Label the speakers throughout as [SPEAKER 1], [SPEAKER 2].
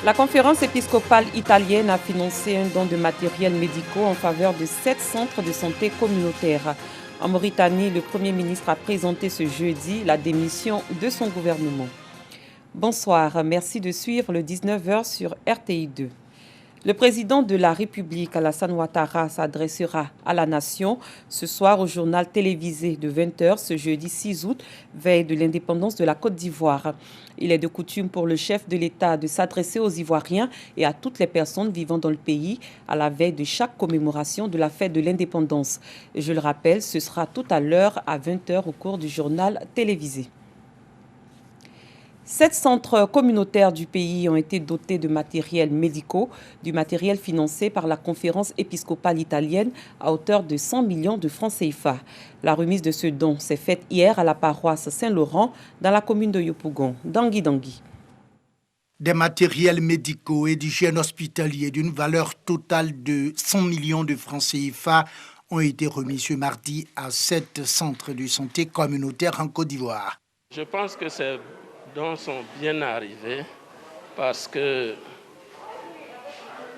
[SPEAKER 1] La conférence épiscopale italienne a financé un don de matériel médicaux en faveur de 7 centres de santé communautaires. En Mauritanie, le Premier ministre a présenté ce jeudi la démission de son gouvernement. Bonsoir, merci de suivre le 19h sur RTI 2. Le président de la République, Alassane Ouattara, s'adressera à la nation ce soir au journal télévisé de 20h ce jeudi 6 août, veille de l'indépendance de la Côte d'Ivoire. Il est de coutume pour le chef de l'État de s'adresser aux Ivoiriens et à toutes les personnes vivant dans le pays à la veille de chaque commémoration de la fête de l'indépendance. Je le rappelle, ce sera tout à l'heure à 20h au cours du journal télévisé. 7 centres communautaires du pays ont été dotés de matériel médicaux, du matériel financé par la conférence épiscopale italienne à hauteur de 100 millions de francs CFA. La remise de ce don s'est faite hier à la paroisse Saint-Laurent dans la commune de Yopougon, Dangui.
[SPEAKER 2] Des matériels médicaux et d'hygiène hospitalier d'une valeur totale de 100 millions de francs CFA ont été remis ce mardi à 7 centres de santé communautaires en Côte d'Ivoire.
[SPEAKER 3] Je pense que ces dons sont bien arrivés parce que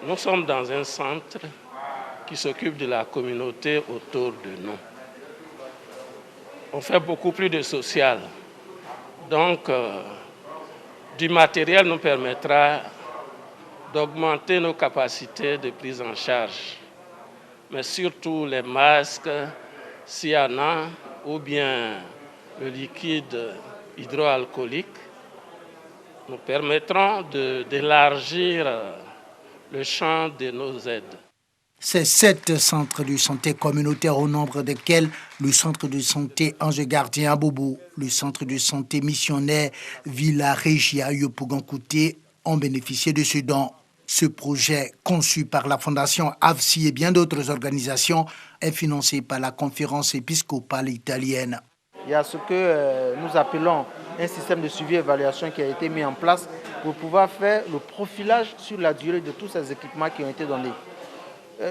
[SPEAKER 3] nous sommes dans un centre qui s'occupe de la communauté autour de nous. On fait beaucoup plus de social. Donc, du matériel nous permettra d'augmenter nos capacités de prise en charge. Mais surtout les masques, s'il y en a, ou bien le liquide hydroalcoolique, nous permettront d'élargir le champ de nos aides.
[SPEAKER 2] Ces 7 centres de santé communautaires au nombre desquels le centre de santé Ange Gardien à Bobo, le centre de santé missionnaire Villa Regia Yopougon-Kouté ont bénéficié de ce don. Ce projet, conçu par la Fondation AFSI et bien d'autres organisations, est financé par la conférence épiscopale italienne.
[SPEAKER 4] Il y a ce que nous appelons un système de suivi et évaluation qui a été mis en place pour pouvoir faire le profilage sur la durée de tous ces équipements qui ont été donnés.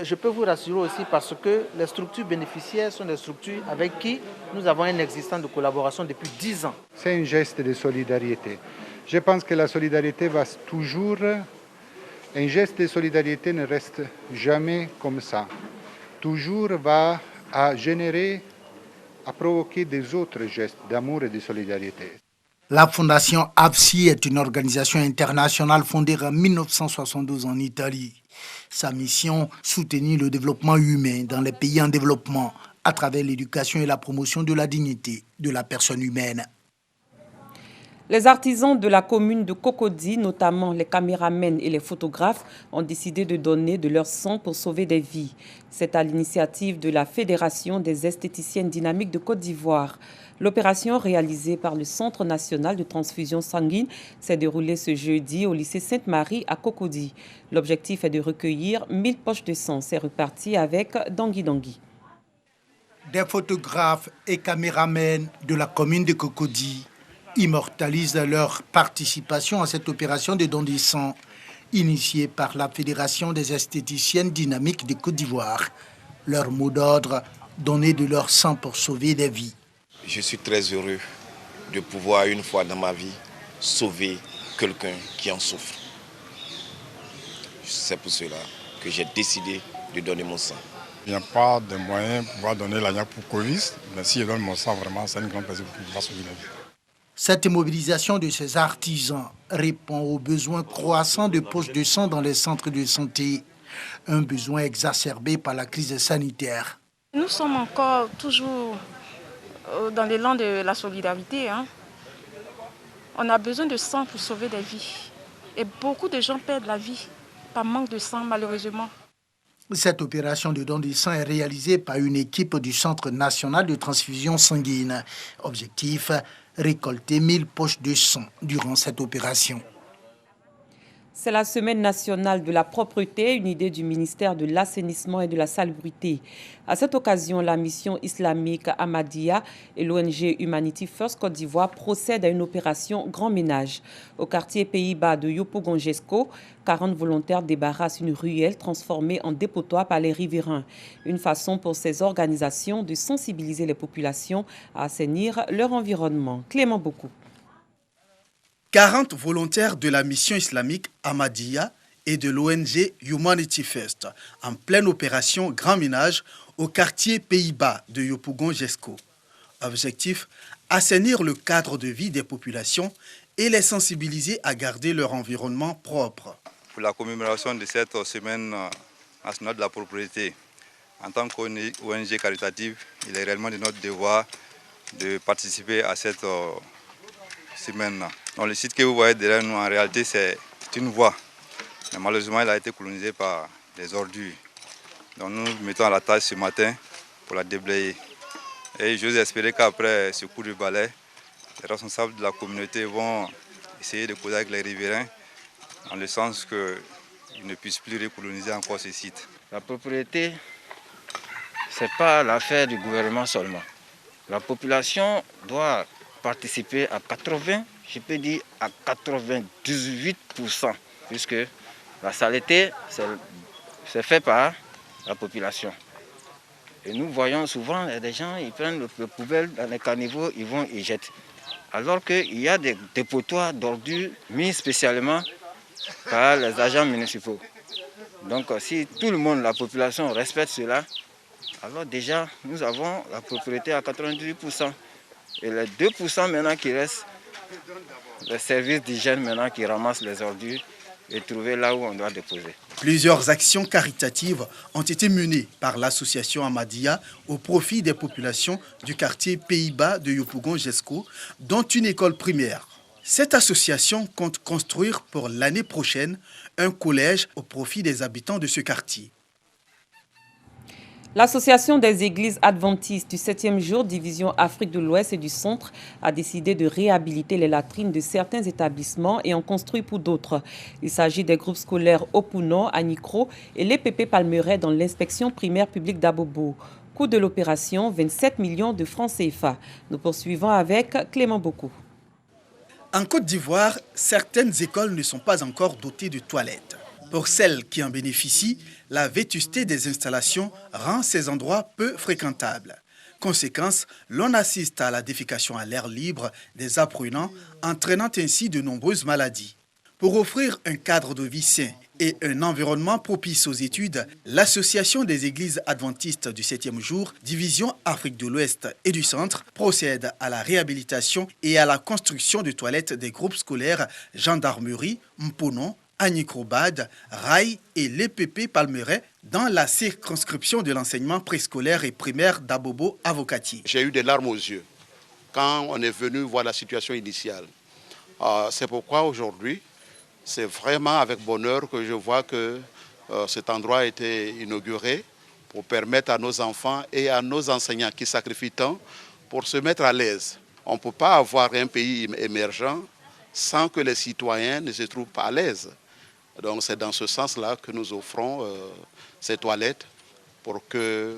[SPEAKER 4] Je peux vous rassurer aussi parce que les structures bénéficiaires sont des structures avec qui nous avons un existant de collaboration depuis 10 ans.
[SPEAKER 5] C'est un geste de solidarité. Je pense que la solidarité va toujours... Un geste de solidarité ne reste jamais comme ça. Toujours va à générer, à provoquer des autres gestes d'amour et de solidarité.
[SPEAKER 2] La Fondation AFSI est une organisation internationale fondée en 1972 en Italie. Sa mission, soutenir le développement humain dans les pays en développement à travers l'éducation et la promotion de la dignité de la personne humaine.
[SPEAKER 1] Les artisans de la commune de Cocody, notamment les caméramens et les photographes, ont décidé de donner de leur sang pour sauver des vies. C'est à l'initiative de la Fédération des esthéticiennes dynamiques de Côte d'Ivoire. L'opération réalisée par le Centre national de transfusion sanguine s'est déroulée ce jeudi au lycée Sainte-Marie à Cocody. L'objectif est de recueillir 1000 poches de sang. C'est reparti avec Dangui.
[SPEAKER 2] Des photographes et caméramens de la commune de Cocody immortalisent leur participation à cette opération de don de sang initiée par la Fédération des esthéticiennes dynamiques de Côte d'Ivoire. Leur mot d'ordre, donner de leur sang pour sauver des vies.
[SPEAKER 6] Je suis très heureux de pouvoir, une fois dans ma vie, sauver quelqu'un qui en souffre. C'est pour cela que j'ai décidé de donner mon sang.
[SPEAKER 7] Il n'y a pas de moyens pour pouvoir donner l'argent pour Covid, mais si je donne mon sang, vraiment, c'est une grande plaisir pour pouvoir sauver la vie.
[SPEAKER 2] Cette mobilisation de ces artisans répond aux besoins croissants de poches de sang dans les centres de santé, un besoin exacerbé par la crise sanitaire.
[SPEAKER 8] Nous sommes encore toujours dans l'élan de la solidarité. On a besoin de sang pour sauver des vies. Et beaucoup de gens perdent la vie par manque de sang, malheureusement.
[SPEAKER 2] Cette opération de don de sang est réalisée par une équipe du Centre national de transfusion sanguine. Objectif, récolter 1000 poches de sang durant cette opération.
[SPEAKER 1] C'est la semaine nationale de la propreté, une idée du ministère de l'Assainissement et de la Salubrité. À cette occasion, la mission islamique Ahmadiyya et l'ONG Humanity First Côte d'Ivoire procèdent à une opération grand ménage. Au quartier Pays-Bas de Yopougon-Jesco, 40 volontaires débarrassent une ruelle transformée en dépotoir par les riverains. Une façon pour ces organisations de sensibiliser les populations à assainir leur environnement. Clément Beaucoup.
[SPEAKER 9] 40 volontaires de la mission islamique Ahmadiyya et de l'ONG Humanity First en pleine opération Grand Ménage au quartier Pays-Bas de Yopougon-Jesco. Objectif, assainir le cadre de vie des populations et les sensibiliser à garder leur environnement propre.
[SPEAKER 10] Pour la commémoration de cette semaine nationale de la propriété, en tant qu'ONG caritative, il est réellement de notre devoir de participer à cette semaine. Donc, le site que vous voyez derrière nous, en réalité, c'est une voie. Mais malheureusement, il a été colonisé par des ordures. Donc nous nous mettons à la tâche ce matin pour la déblayer. Et j'ose espérer qu'après ce coup de balai, les responsables de la communauté vont essayer de causer avec les riverains, dans le sens qu'ils ne puissent plus recoloniser encore ce site.
[SPEAKER 11] La propriété, ce n'est pas l'affaire du gouvernement seulement. La population doit participer à 80, je peux dire à 98%, puisque la saleté, c'est fait par la population. Et nous voyons souvent des gens, ils prennent les poubelles dans les caniveaux, ils vont y jettent. Alors qu'il y a des dépotoirs d'ordures mis spécialement par les agents municipaux. Donc si tout le monde, la population respecte cela, alors déjà nous avons la propriété à 98%. Et les 2% maintenant qui restent, les services d'hygiène maintenant qui ramassent les ordures et trouver là où on doit déposer.
[SPEAKER 9] Plusieurs actions caritatives ont été menées par l'association Ahmadiyya au profit des populations du quartier Pays-Bas de Yopougon-Jesco, dont une école primaire. Cette association compte construire pour l'année prochaine un collège au profit des habitants de ce quartier.
[SPEAKER 1] L'Association des églises adventistes du 7e jour, division Afrique de l'Ouest et du Centre, a décidé de réhabiliter les latrines de certains établissements et en construit pour d'autres. Il s'agit des groupes scolaires Opounon, Anikro et l'EPP Palmeraie dans l'inspection primaire publique d'Abobo. Coût de l'opération, 27 millions de francs CFA. Nous poursuivons avec Clément Beaucoup.
[SPEAKER 9] En Côte d'Ivoire, certaines écoles ne sont pas encore dotées de toilettes. Pour celles qui en bénéficient, la vétusté des installations rend ces endroits peu fréquentables. Conséquence, l'on assiste à la défécation à l'air libre des apprenants, entraînant ainsi de nombreuses maladies. Pour offrir un cadre de vie sain et un environnement propice aux études, l'Association des églises adventistes du 7e jour, division Afrique de l'Ouest et du Centre, procède à la réhabilitation et à la construction de toilettes des groupes scolaires Gendarmerie, Mponon, Anicrobad, Rail et l'EPP Palmeraie dans la circonscription de l'enseignement préscolaire et primaire d'Abobo Avocatier.
[SPEAKER 12] J'ai eu des larmes aux yeux quand on est venu voir la situation initiale. C'est pourquoi aujourd'hui, c'est vraiment avec bonheur que je vois que cet endroit a été inauguré pour permettre à nos enfants et à nos enseignants qui sacrifient tant pour se mettre à l'aise. On ne peut pas avoir un pays émergent sans que les citoyens ne se trouvent pas à l'aise. Donc c'est dans ce sens-là que nous offrons ces toilettes pour que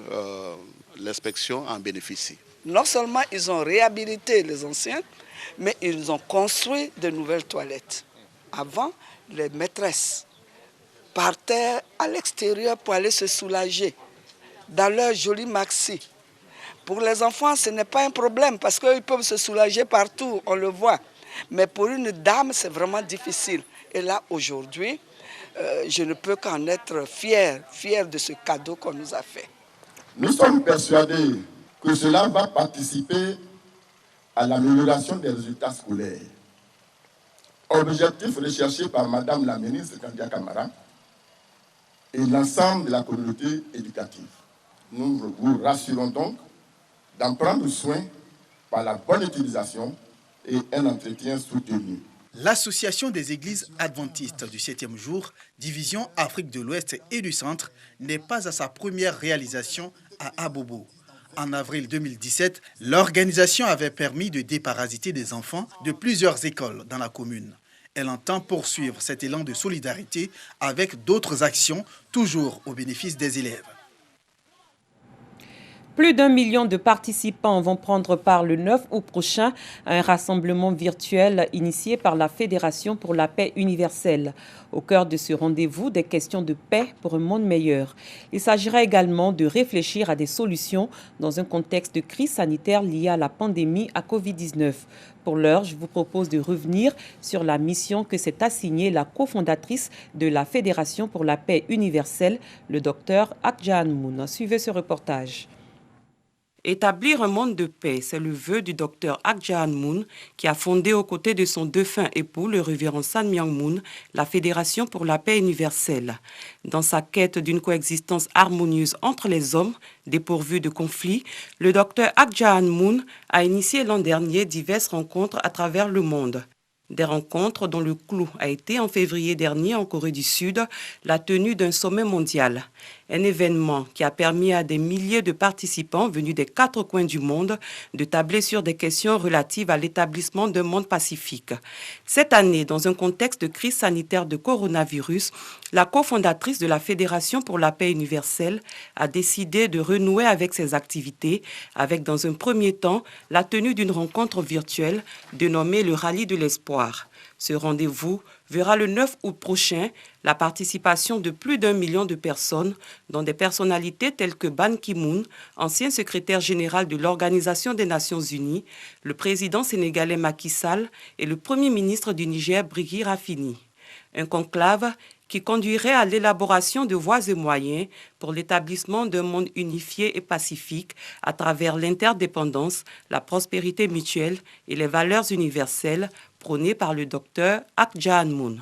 [SPEAKER 12] l'inspection en bénéficie.
[SPEAKER 13] Non seulement ils ont réhabilité les anciennes, mais ils ont construit de nouvelles toilettes. Avant, les maîtresses partaient à l'extérieur pour aller se soulager dans leur joli maxi. Pour les enfants, ce n'est pas un problème parce qu'ils peuvent se soulager partout, on le voit. Mais pour une dame, c'est vraiment difficile. Et là, aujourd'hui, je ne peux qu'en être fier de ce cadeau qu'on nous a fait.
[SPEAKER 14] Nous sommes persuadés que cela va participer à l'amélioration des résultats scolaires. Objectif recherché par Madame la ministre Kandia Kamara et l'ensemble de la communauté éducative. Nous vous rassurons donc d'en prendre soin par la bonne utilisation et un entretien soutenu.
[SPEAKER 9] L'Association des églises adventistes du 7e jour, division Afrique de l'Ouest et du Centre, n'est pas à sa première réalisation à Abobo. En avril 2017, l'organisation avait permis de déparasiter des enfants de plusieurs écoles dans la commune. Elle entend poursuivre cet élan de solidarité avec d'autres actions, toujours au bénéfice des élèves.
[SPEAKER 1] Plus d'1 million de participants vont prendre part le 9 août prochain à un rassemblement virtuel initié par la Fédération pour la paix universelle. Au cœur de ce rendez-vous, des questions de paix pour un monde meilleur. Il s'agira également de réfléchir à des solutions dans un contexte de crise sanitaire liée à la pandémie à Covid-19. Pour l'heure, je vous propose de revenir sur la mission que s'est assignée la cofondatrice de la Fédération pour la paix universelle, le docteur Ak Jahan Moon. Suivez ce reportage. Établir un monde de paix, c'est le vœu du docteur Ak Jahan Moon qui a fondé aux côtés de son défunt époux, le révérend San Myang Moon, la Fédération pour la paix universelle. Dans sa quête d'une coexistence harmonieuse entre les hommes, dépourvus de conflits, le docteur Ak Jahan Moon a initié l'an dernier diverses rencontres à travers le monde. Des rencontres dont le clou a été en février dernier en Corée du Sud, la tenue d'un sommet mondial. Un événement qui a permis à des milliers de participants venus des 4 coins du monde de tabler sur des questions relatives à l'établissement d'un monde pacifique. Cette année, dans un contexte de crise sanitaire de coronavirus, la cofondatrice de la Fédération pour la paix universelle a décidé de renouer avec ses activités, avec dans un premier temps la tenue d'une rencontre virtuelle dénommée le Rallye de l'espoir. Ce rendez-vous verra le 9 août prochain la participation de plus d'1 million de personnes, dont des personnalités telles que Ban Ki-moon, ancien secrétaire général de l'Organisation des Nations Unies, le président sénégalais Macky Sall et le premier ministre du Niger, Brigui Rafini. Un conclave qui conduirait à l'élaboration de voies et moyens pour l'établissement d'un monde unifié et pacifique à travers l'interdépendance, la prospérité mutuelle et les valeurs universelles prônées par le docteur Ak Jahan Moon.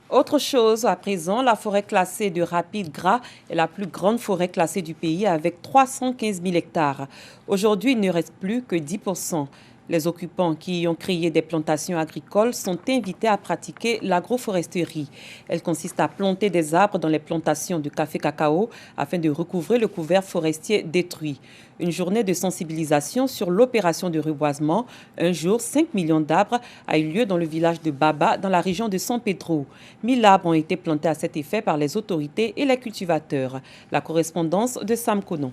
[SPEAKER 1] Autre chose, à présent, la forêt classée de Rapide Gras est la plus grande forêt classée du pays avec 315 000 hectares. Aujourd'hui, il ne reste plus que 10%. Les occupants qui y ont créé des plantations agricoles sont invités à pratiquer l'agroforesterie. Elle consiste à planter des arbres dans les plantations de café-cacao afin de recouvrer le couvert forestier détruit. Une journée de sensibilisation sur l'opération de reboisement, un jour 5 millions d'arbres, a eu lieu dans le village de Baba, dans la région de San Pedro. 1000 arbres ont été plantés à cet effet par les autorités et les cultivateurs. La correspondance de Sam Konon.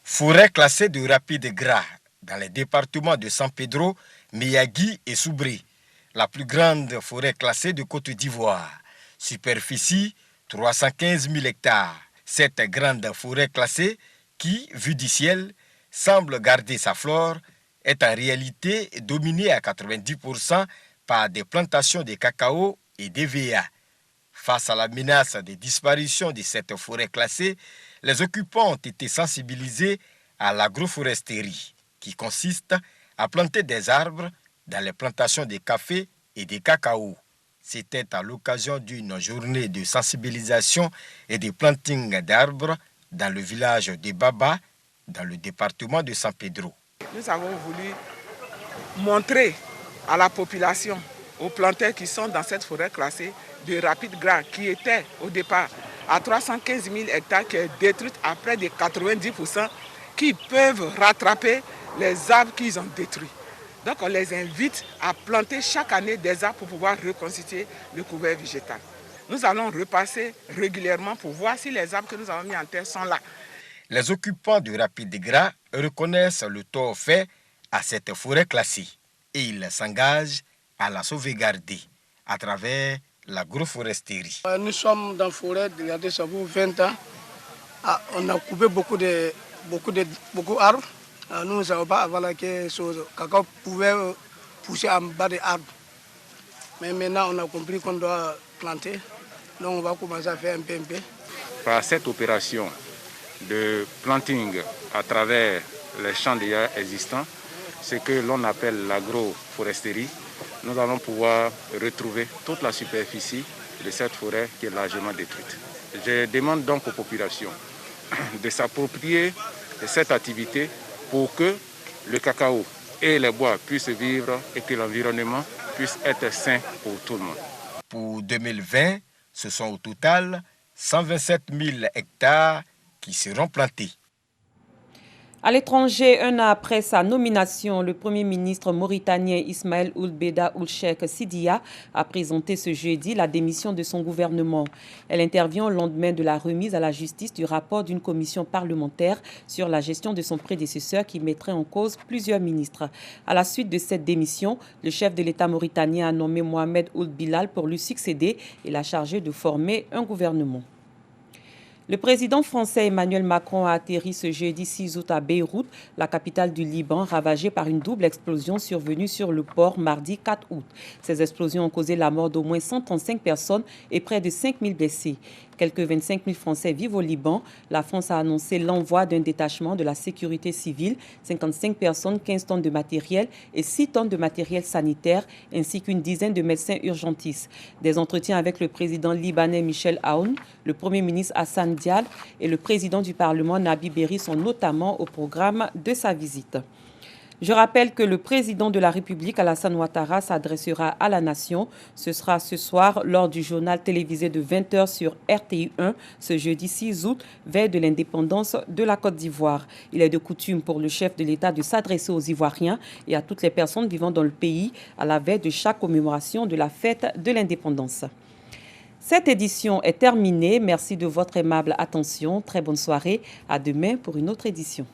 [SPEAKER 15] Forêt classée de Rapide Gras dans les départements de San Pedro, Miyagi et Soubré, la plus grande forêt classée de Côte d'Ivoire. Superficie 315 000 hectares. Cette grande forêt classée, qui, vue du ciel, semble garder sa flore, est en réalité dominée à 90% par des plantations de cacao et d'EVA. Face à la menace de disparition de cette forêt classée, les occupants ont été sensibilisés à l'agroforesterie, qui consiste à planter des arbres dans les plantations de café et de cacao. C'était à l'occasion d'une journée de sensibilisation et de planting d'arbres dans le village de Baba, dans le département de San Pedro.
[SPEAKER 16] Nous avons voulu montrer à la population, aux planteurs qui sont dans cette forêt classée de Rapide Gras, qui était au départ à 315 000 hectares, qui est détruite à près de 90%, qui peuvent rattraper les arbres qu'ils ont détruits. Donc on les invite à planter chaque année des arbres pour pouvoir reconstituer le couvert végétal. Nous allons repasser régulièrement pour voir si les arbres que nous avons mis en terre sont là.
[SPEAKER 15] Les occupants de Rapide Gras reconnaissent le tort fait à cette forêt classée et ils s'engagent à la sauvegarder à travers l'agroforesterie.
[SPEAKER 17] Nous sommes dans la forêt, regardez, ça vaut 20 ans. On a coupé beaucoup d'arbres. Nous ne savons pas avant que ce cacao pouvait pousser en bas des arbres. Mais maintenant, on a compris qu'on doit planter. Donc, on va commencer à faire un peu.
[SPEAKER 18] Par cette opération de planting à travers les champs déjà existants, ce que l'on appelle l'agroforesterie, nous allons pouvoir retrouver toute la superficie de cette forêt qui est largement détruite. Je demande donc aux populations de s'approprier de cette activité pour que le cacao et les bois puissent vivre et que l'environnement puisse être sain pour tout le monde.
[SPEAKER 15] Pour 2020, ce sont au total 127 000 hectares qui seront plantés.
[SPEAKER 1] À l'étranger, un an après sa nomination, le Premier ministre mauritanien Ismaël Ould Beda Ould Cheikh Sidiya a présenté ce jeudi la démission de son gouvernement. Elle intervient au lendemain de la remise à la justice du rapport d'une commission parlementaire sur la gestion de son prédécesseur qui mettrait en cause plusieurs ministres. À la suite de cette démission, le chef de l'État mauritanien a nommé Mohamed Ould Bilal pour lui succéder et l'a chargé de former un gouvernement. Le président français Emmanuel Macron a atterri ce jeudi 6 août à Beyrouth, la capitale du Liban, ravagée par une double explosion survenue sur le port mardi 4 août. Ces explosions ont causé la mort d'au moins 135 personnes et près de 5 000 blessés. Quelques 25 000 Français vivent au Liban. La France a annoncé l'envoi d'un détachement de la sécurité civile, 55 personnes, 15 tonnes de matériel et 6 tonnes de matériel sanitaire, ainsi qu'une dizaine de médecins urgentistes. Des entretiens avec le président libanais Michel Aoun, le Premier ministre Hassan Diab et le président du Parlement Nabi Berri sont notamment au programme de sa visite. Je rappelle que le président de la République, Alassane Ouattara, s'adressera à la nation. Ce sera ce soir lors du journal télévisé de 20h sur RTI1, ce jeudi 6 août, veille de l'indépendance de la Côte d'Ivoire. Il est de coutume pour le chef de l'État de s'adresser aux Ivoiriens et à toutes les personnes vivant dans le pays à la veille de chaque commémoration de la fête de l'indépendance. Cette édition est terminée. Merci de votre aimable attention. Très bonne soirée. À demain pour une autre édition.